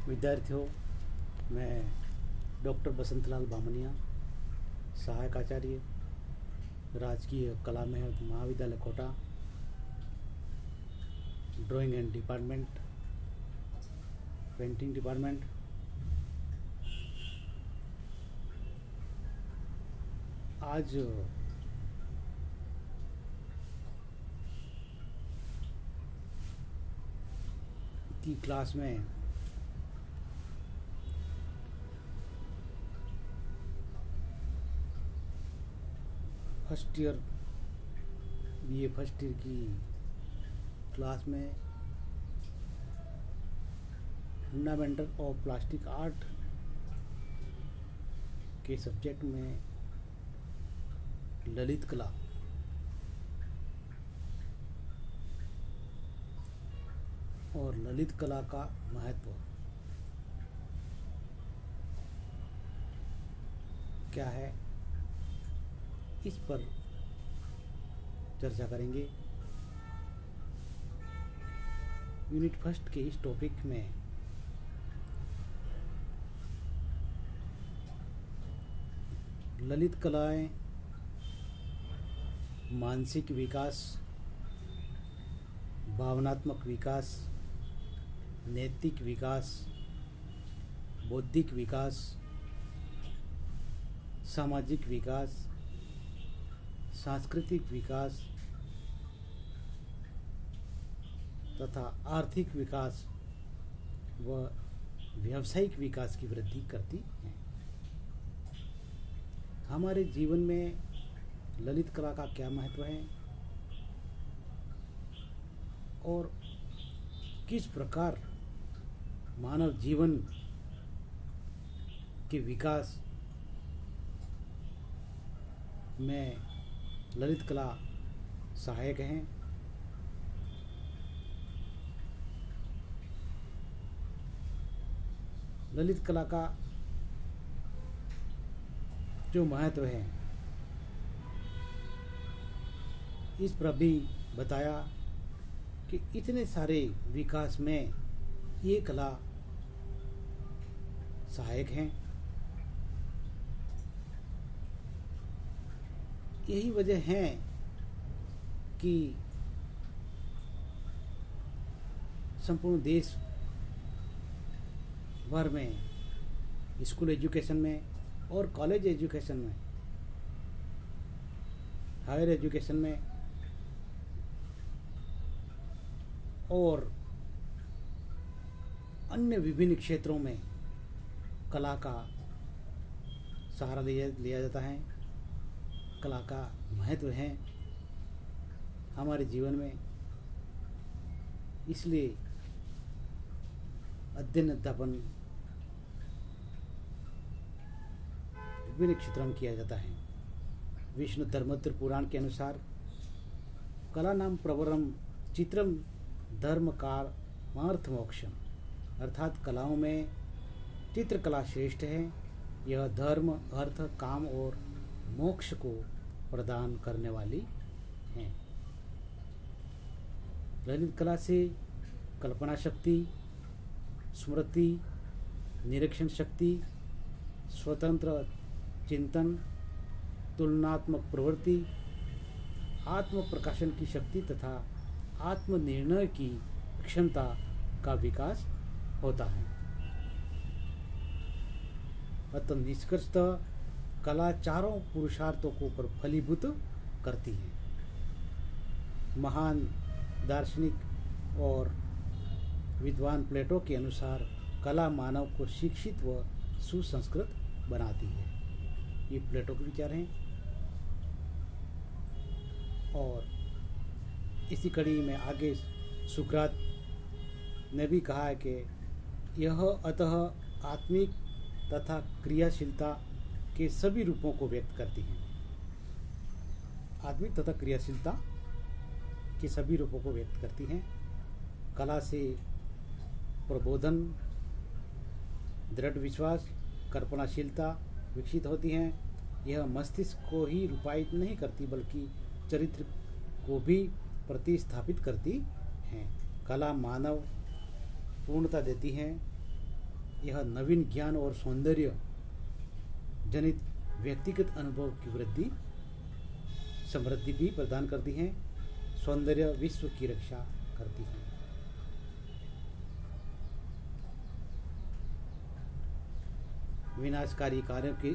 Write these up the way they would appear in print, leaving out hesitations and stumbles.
विद्यार्थियों, मैं डॉक्टर बसंतलाल बामनिया, सहायक आचार्य, राजकीय कला महाविद्यालय Kota, drawing and department, painting department. आज की क्लास में first year BA first year की क्लास में फंडामेंटल ऑफ प्लास्टिक आर्ट के सब्जेक्ट में ललित कला और ललित कला का महत्व क्या है, इस पर चर्चा करेंगे। यूनिट फर्स्ट के इस टॉपिक में ललित कलाएं मानसिक विकास, भावनात्मक विकास, नैतिक विकास, बौद्धिक विकास, सामाजिक विकास, सांस्कृतिक विकास तथा आर्थिक विकास व व्यावसायिक विकास की वृद्धि करती हैं। हमारे जीवन में ललित कला का क्या महत्व है और किस प्रकार मानव जीवन के विकास में ललित कला सहायक हैं। ललित कला का जो महत्व है, इस पर भी बताया कि इतने सारे विकास में ये कला सहायक हैं। यही वजह है कि संपूर्ण देश भर में स्कूल एजुकेशन में और कॉलेज एजुकेशन में, हायर एजुकेशन में और अन्य विभिन्न क्षेत्रों में कला का सहारा लिया जाता है। कला का महत्व है हमारे जीवन में, इसलिए अध्ययन अध्यापन विभिन्न क्षेत्रों में किया जाता है। विष्णु धर्मोत्तर पुराण के अनुसार कला नाम प्रवरम चित्रम धर्म कारमार्थ मोक्षम, अर्थात कलाओं में चित्रकला श्रेष्ठ है। यह धर्म, अर्थ, काम और मोक्ष को प्रदान करने वाली है। ललित कला से कल्पना शक्ति, स्मृति, निरीक्षण शक्ति, स्वतंत्र चिंतन, तुलनात्मक प्रवृत्ति, आत्म प्रकाशन की शक्ति तथा आत्मनिर्णय की क्षमता का विकास होता है। अतः निष्कर्षतः कला चारों पुरुषार्थों को फलीभूत करती है। महान दार्शनिक और विद्वान प्लेटो के अनुसार कला मानव को शिक्षित व सुसंस्कृत बनाती है। ये प्लेटो के विचार हैं। और इसी कड़ी में आगे सुकरात ने भी कहा है कि यह अतः आत्मिक तथा क्रियाशीलता के सभी रूपों को व्यक्त करती है। आत्मिक तथा क्रियाशीलता के सभी रूपों को व्यक्त करती हैं। कला से प्रबोधन, दृढ़ विश्वास, कल्पनाशीलता विकसित होती हैं। यह मस्तिष्क को ही रूपायित नहीं करती बल्कि चरित्र को भी प्रतिस्थापित करती हैं। कला मानव पूर्णता देती हैं यह नवीन ज्ञान और सौंदर्य जनित व्यक्तिगत अनुभव की समृद्धि भी प्रदान करती हैं। सौंदर्य विश्व की रक्षा करती है। विनाशकारी कार्यों के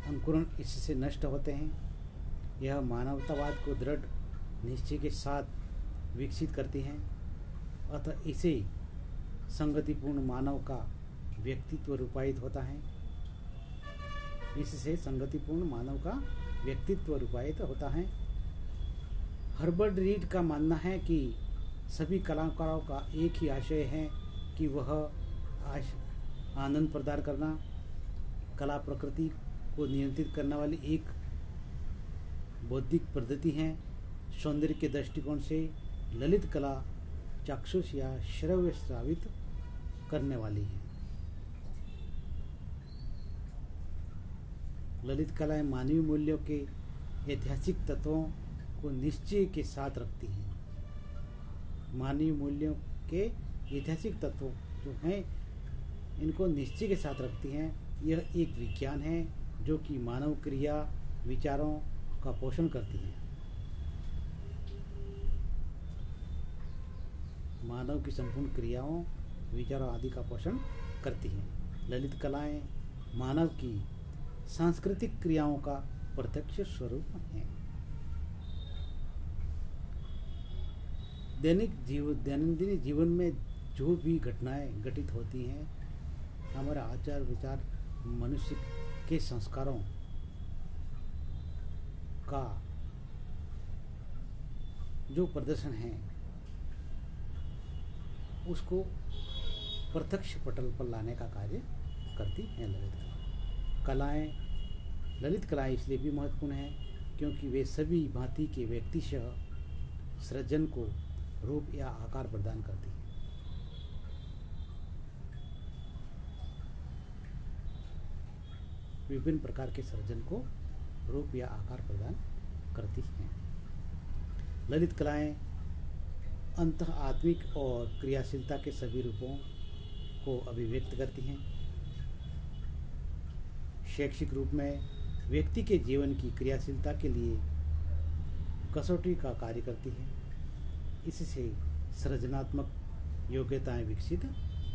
अंकुरण इससे नष्ट होते हैं। यह मानवतावाद को दृढ़ निश्चय के साथ विकसित करती हैं। अतः इसे संगतिपूर्ण मानव का व्यक्तित्व रूपायित होता है। इससे संगतिपूर्ण मानव का व्यक्तित्व रूपायित होता है। हर्बर्ट रीड का मानना है कि सभी कलाकारों का एक ही आशय है कि वह आनंद प्रदान करना। कला प्रकृति को नियंत्रित करने वाली एक बौद्धिक पद्धति है। सौंदर्य के दृष्टिकोण से ललित कला चाक्षुष या श्रव्य श्रावित करने वाली है। ललित कलाएं मानवीय मूल्यों के ऐतिहासिक तत्वों को निश्चय के साथ रखती हैं। मानवीय मूल्यों के ऐतिहासिक तत्व जो हैं इनको निश्चय के साथ रखती हैं। यह एक विज्ञान है जो कि मानव क्रिया विचारों का पोषण करती है। मानव की संपूर्ण क्रियाओं विचारों आदि का पोषण करती हैं। ललित कलाएं मानव की सांस्कृतिक क्रियाओं का प्रत्यक्ष स्वरूप हैं। दैनंदिन जीवन में जो भी घटनाएं घटित होती हैं, हमारा आचार विचार मनुष्य के संस्कारों का जो प्रदर्शन है उसको प्रत्यक्ष पटल पर लाने का कार्य करती हैं ललित कलाएं इसलिए भी महत्वपूर्ण है क्योंकि वे सभी भांति के व्यक्तिशः सृजन को रूप या आकार प्रदान करती हैं। विभिन्न प्रकार के सृजन को रूप या आकार प्रदान करती हैं। ललित कलाएं अंतः आत्मिक और क्रियाशीलता के सभी रूपों को अभिव्यक्त करती हैं। शैक्षिक रूप में व्यक्ति के जीवन की क्रियाशीलता के लिए कसौटी का कार्य करती है। इससे सृजनात्मक योग्यताएं विकसित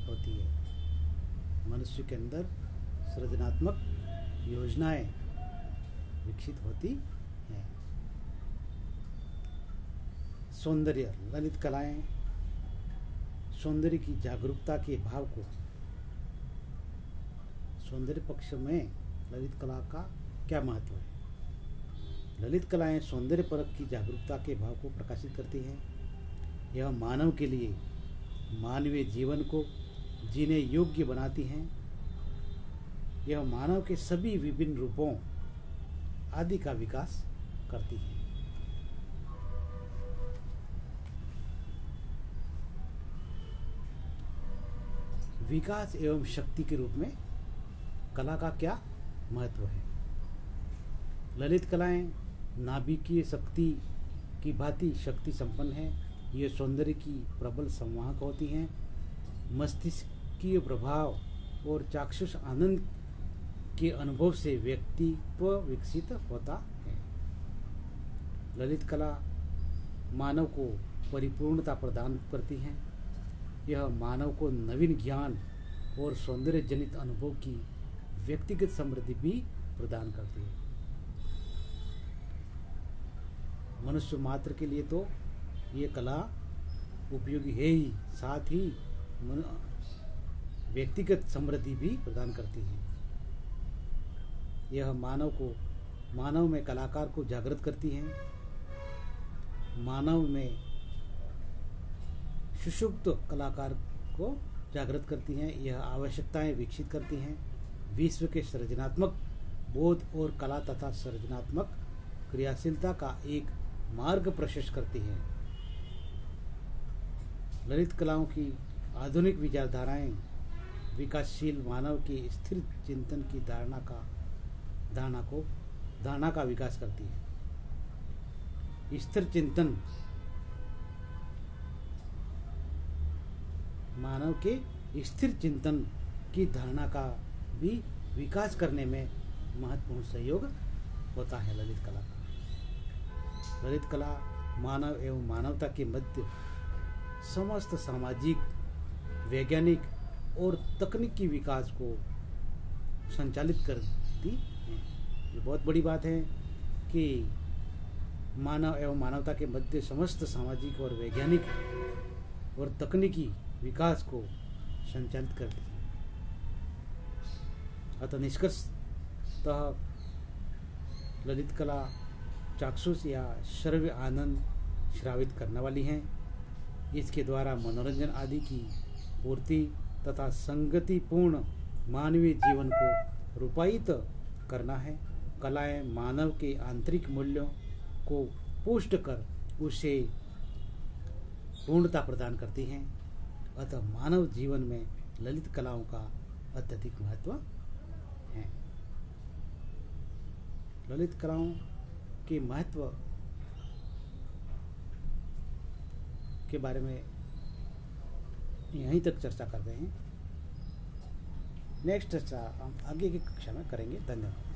होती है। मनुष्य के अंदर सृजनात्मक योजनाएं विकसित होती हैं। सौंदर्य ललित कलाएं सौंदर्य की जागरूकता के भाव को सौंदर्य पक्ष में ललित कला का क्या महत्व है। ललित कलाएं सौंदर्य परक की जागरूकता के भाव को प्रकाशित करती हैं। यह मानव के लिए मानवीय जीवन को जीने योग्य बनाती हैं। यह मानव के सभी विभिन्न रूपों आदि का विकास करती है। विकास एवं शक्ति के रूप में कला का क्या महत्व है। ललित कलाएं नाभिकीय शक्ति की भांति शक्ति संपन्न है। ये सौंदर्य की प्रबल संवाहक होती हैं। मस्तिष्कीय प्रभाव और चाक्षुष आनंद के अनुभव से व्यक्तित्व विकसित होता है। ललित कला मानव को परिपूर्णता प्रदान करती हैं। यह मानव को नवीन ज्ञान और सौंदर्य जनित अनुभव की व्यक्तिगत समृद्धि भी प्रदान करती है। मनुष्य मात्र के लिए तो ये कला उपयोगी है ही, साथ ही व्यक्तिगत समृद्धि भी प्रदान करती है। यह मानव में कलाकार को जागृत करती है। मानव में सुषुप्त कलाकार को जागृत करती हैं। यह आवश्यकताएं विकसित करती हैं। विश्व के सृजनात्मक बोध और कला तथा सृजनात्मक क्रियाशीलता का एक मार्ग प्रशस्त करती है। ललित कलाओं की आधुनिक विचारधाराएं विकासशील मानव की स्थिर चिंतन की धारणा का विकास करती है। स्थिर चिंतन मानव के स्थिर चिंतन की धारणा का भी विकास करने में महत्वपूर्ण सहयोग होता है ललित कला का। ललित कला मानव एवं मानवता के मध्य समस्त सामाजिक, वैज्ञानिक और तकनीकी विकास को संचालित करती है। ये बहुत बड़ी बात है कि मानव एवं मानवता के मध्य समस्त सामाजिक और वैज्ञानिक और तकनीकी विकास को संचालित करती है। अतः निष्कर्षतः ललित कला चाक्षुष या श्रव्य आनंद श्रावित करने वाली हैं। इसके द्वारा मनोरंजन आदि की पूर्ति तथा संगतिपूर्ण मानवीय जीवन को रूपायित करना है। कलाएं मानव के आंतरिक मूल्यों को पुष्ट कर उसे पूर्णता प्रदान करती हैं। अतः मानव जीवन में ललित कलाओं का अत्यधिक महत्व है। ललित कलाओं के महत्व के बारे में यहीं तक चर्चा करते हैं। नेक्स्ट चर्चा हम आगे की कक्षा में करेंगे। धन्यवाद।